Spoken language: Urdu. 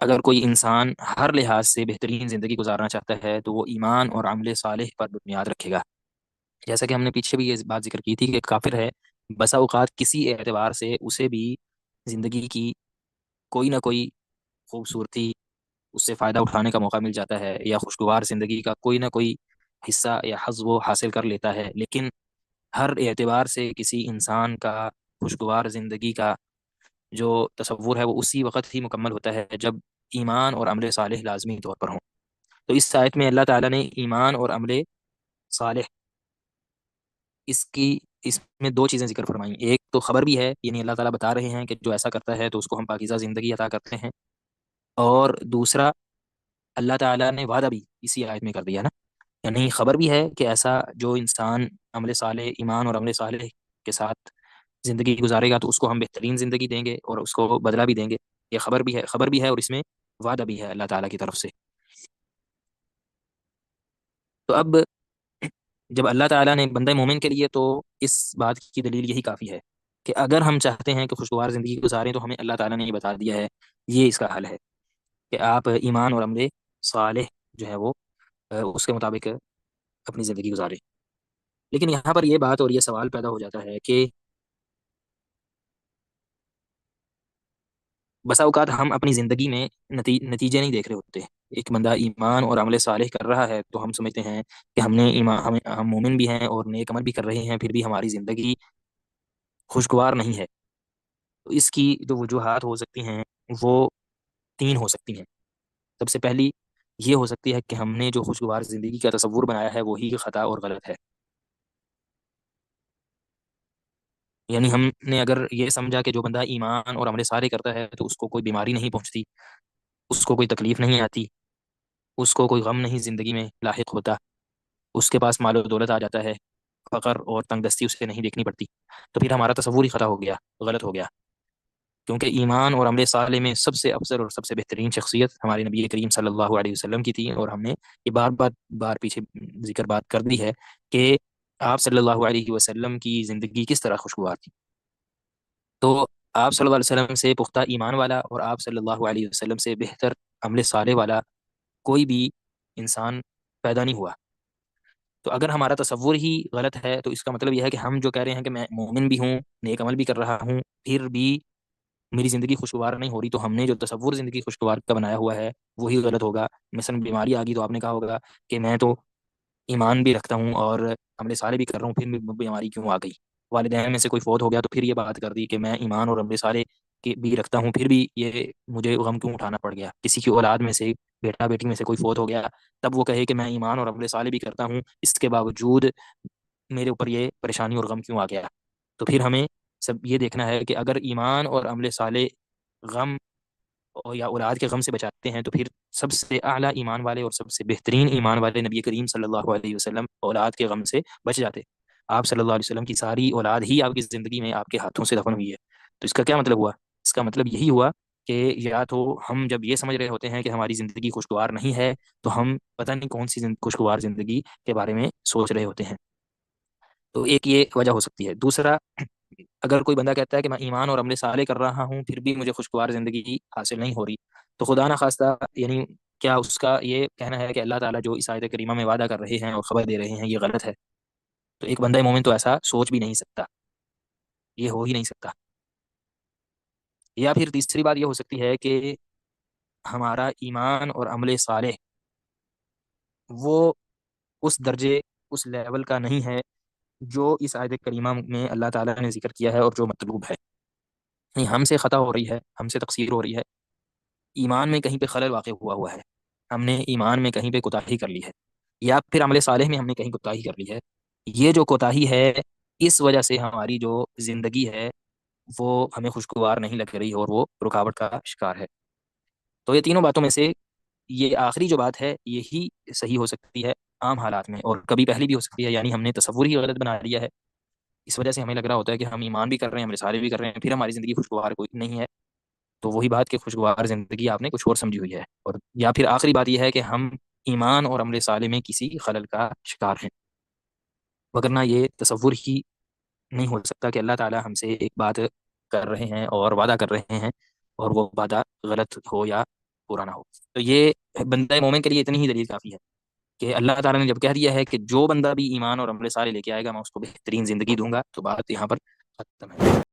اگر کوئی انسان ہر لحاظ سے بہترین زندگی گزارنا چاہتا ہے تو وہ ایمان اور عمل صالح پر بنیاد رکھے گا. جیسا کہ ہم نے پیچھے بھی یہ بات ذکر کی تھی کہ کافر ہے، بسا اوقات کسی اعتبار سے اسے بھی زندگی کی کوئی نہ کوئی خوبصورتی، اس سے فائدہ اٹھانے کا موقع مل جاتا ہے، یا خوشگوار زندگی کا کوئی نہ کوئی حصہ یا حظ وہ حاصل کر لیتا ہے. لیکن ہر اعتبار سے کسی انسان کا خوشگوار زندگی کا جو تصور ہے وہ اسی وقت ہی مکمل ہوتا ہے جب ایمان اور عمل صالح لازمی طور پر ہوں. تو اس آیت میں اللہ تعالیٰ نے ایمان اور عمل صالح، اس میں دو چیزیں ذکر فرمائیں. ایک تو خبر بھی ہے، یعنی اللہ تعالیٰ بتا رہے ہیں کہ جو ایسا کرتا ہے تو اس کو ہم پاکیزہ زندگی عطا کرتے ہیں. اور دوسرا، اللہ تعالیٰ نے وعدہ بھی اسی آیت میں کر دیا نا، یعنی خبر بھی ہے کہ ایسا جو انسان عمل صالح، ایمان اور عمل صالح کے ساتھ زندگی گزارے گا تو اس کو ہم بہترین زندگی دیں گے اور اس کو بدلہ بھی دیں گے. یہ خبر بھی ہے اور اس میں وعدہ بھی ہے اللہ تعالیٰ کی طرف سے. تو اب جب اللہ تعالیٰ نے بندہ مومن کے لیے، تو اس بات کی دلیل یہی کافی ہے کہ اگر ہم چاہتے ہیں کہ خوشگوار زندگی گزاریں تو ہمیں اللہ تعالیٰ نے یہ بتا دیا ہے، یہ اس کا حل ہے کہ آپ ایمان اور عمل صالح جو ہے وہ اس کے مطابق اپنی زندگی گزاریں. لیکن یہاں پر یہ بات اور یہ سوال پیدا ہو جاتا ہے کہ بسا اوقات ہم اپنی زندگی میں نتیجے نہیں دیکھ رہے ہوتے. ایک بندہ ایمان اور عمل صالح کر رہا ہے تو ہم سمجھتے ہیں کہ ہم نے ہم مومن بھی ہیں اور نیک عمل بھی کر رہے ہیں، پھر بھی ہماری زندگی خوشگوار نہیں ہے. تو اس کی جو وجوہات ہو سکتی ہیں وہ تین ہو سکتی ہیں. سب سے پہلی یہ ہو سکتی ہے کہ ہم نے جو خوشگوار زندگی کا تصور بنایا ہے وہی خطا اور غلط ہے. یعنی ہم نے اگر یہ سمجھا کہ جو بندہ ایمان اور عمل صالح کرتا ہے تو اس کو کوئی بیماری نہیں پہنچتی، اس کو کوئی تکلیف نہیں آتی، اس کو کوئی غم نہیں زندگی میں لاحق ہوتا، اس کے پاس مال و دولت آ جاتا ہے، فقر اور تنگ دستی اسے نہیں دیکھنی پڑتی، تو پھر ہمارا تصور ہی خطا ہو گیا، غلط ہو گیا. کیونکہ ایمان اور عمل صالح میں سب سے افضل اور سب سے بہترین شخصیت ہمارے نبی کریم صلی اللہ علیہ وسلم کی تھی. اور ہم نے یہ بار پیچھے ذکر بات کر دی ہے کہ آپ صلی اللہ علیہ وسلم کی زندگی کس طرح خوشگوار تھی. تو آپ صلی اللہ علیہ وسلم سے پختہ ایمان والا اور آپ صلی اللہ علیہ وسلم سے بہتر عمل صالح والا کوئی بھی انسان پیدا نہیں ہوا. تو اگر ہمارا تصور ہی غلط ہے تو اس کا مطلب یہ ہے کہ ہم جو کہہ رہے ہیں کہ میں مومن بھی ہوں، نیک عمل بھی کر رہا ہوں، پھر بھی میری زندگی خوشگوار نہیں ہو رہی، تو ہم نے جو تصور زندگی خوشگوار کا بنایا ہوا ہے وہی غلط ہوگا. مثلا بیماری آ گئی تو آپ نے کہا ہوگا کہ میں تو ایمان بھی رکھتا ہوں اور عمل صالح بھی کر رہا ہوں، پھر بھی بیماری کیوں آ گئی. والدین میں سے کوئی فوت ہو گیا تو پھر یہ بات کر دی کہ میں ایمان اور عمل صالح کے بھی رکھتا ہوں، پھر بھی یہ مجھے غم کیوں اٹھانا پڑ گیا. کسی کی اولاد میں سے، بیٹا بیٹی میں سے کوئی فوت ہو گیا، تب وہ کہے کہ میں ایمان اور عمل صالح بھی کرتا ہوں، اس کے باوجود میرے اوپر یہ پریشانی اور غم کیوں آ گیا. تو پھر ہمیں سب یہ دیکھنا ہے کہ اگر ایمان اور عمل صالح غم یا اولاد کے غم سے بچاتے ہیں تو پھر سب سے اعلیٰ ایمان والے اور سب سے بہترین ایمان والے نبی کریم صلی اللہ علیہ وسلم اولاد کے غم سے بچ جاتے. آپ صلی اللہ علیہ وسلم کی ساری اولاد ہی آپ کی زندگی میں آپ کے ہاتھوں سے دفن ہوئی ہے. تو اس کا کیا مطلب ہوا؟ اس کا مطلب یہی ہوا کہ یا تو ہم جب یہ سمجھ رہے ہوتے ہیں کہ ہماری زندگی خوشگوار نہیں ہے تو ہم پتہ نہیں کون سی خوشگوار زندگی کے بارے میں سوچ رہے ہوتے ہیں. تو ایک یہ وجہ ہو سکتی ہے. دوسرا، اگر کوئی بندہ کہتا ہے کہ میں ایمان اور عمل صالح کر رہا ہوں پھر بھی مجھے خوشگوار زندگی حاصل نہیں ہو رہی، تو خدا نخواستہ یعنی کیا اس کا یہ کہنا ہے کہ اللہ تعالیٰ جو اس آیت کریمہ میں وعدہ کر رہے ہیں اور خبر دے رہے ہیں یہ غلط ہے؟ تو ایک بندہ مومن تو ایسا سوچ بھی نہیں سکتا، یہ ہو ہی نہیں سکتا. یا پھر تیسری بات یہ ہو سکتی ہے کہ ہمارا ایمان اور عمل صالح وہ اس درجے، اس لیول کا نہیں ہے جو اس آیت کریمہ میں اللہ تعالیٰ نے ذکر کیا ہے اور جو مطلوب ہے. نہیں، ہم سے خطا ہو رہی ہے، ہم سے تقصیر ہو رہی ہے، ایمان میں کہیں پہ خلل واقع ہوا ہے، ہم نے ایمان میں کہیں پہ کوتاہی کر لی ہے، یا پھر عمل صالح میں ہم نے کہیں کوتاہی کر لی ہے. یہ جو کوتاہی ہے اس وجہ سے ہماری جو زندگی ہے وہ ہمیں خوشگوار نہیں لگ رہی اور وہ رکاوٹ کا شکار ہے. تو یہ تینوں باتوں میں سے یہ آخری جو بات ہے یہی صحیح ہو سکتی ہے عام حالات میں، اور کبھی پہلی بھی ہو سکتی ہے، یعنی ہم نے تصور ہی غلط بنا لیا ہے. اس وجہ سے ہمیں لگ رہا ہوتا ہے کہ ہم ایمان بھی کر رہے ہیں، ہم رسالے بھی کر رہے ہیں، پھر ہماری زندگی خوشگوار کوئی نہیں ہے. تو وہی بات کہ خوشگوار زندگی آپ نے کچھ اور سمجھی ہوئی ہے. اور یا پھر آخری بات یہ ہے کہ ہم ایمان اور عمل صالح میں کسی خلل کا شکار ہیں، وگرنہ یہ تصور ہی نہیں ہو سکتا کہ اللہ تعالیٰ ہم سے ایک بات کر رہے ہیں اور وعدہ کر رہے ہیں اور وہ وعدہ غلط ہو یا پورا نہ ہو۔ تو یہ بندہ مومن کے لیے اتنی ہی دلیل کافی ہے کہ اللہ تعالیٰ نے جب کہہ دیا ہے کہ جو بندہ بھی ایمان اور عمل صالح لے کے آئے گا میں اس کو بہترین زندگی دوں گا، تو بات یہاں پر ختم ہے۔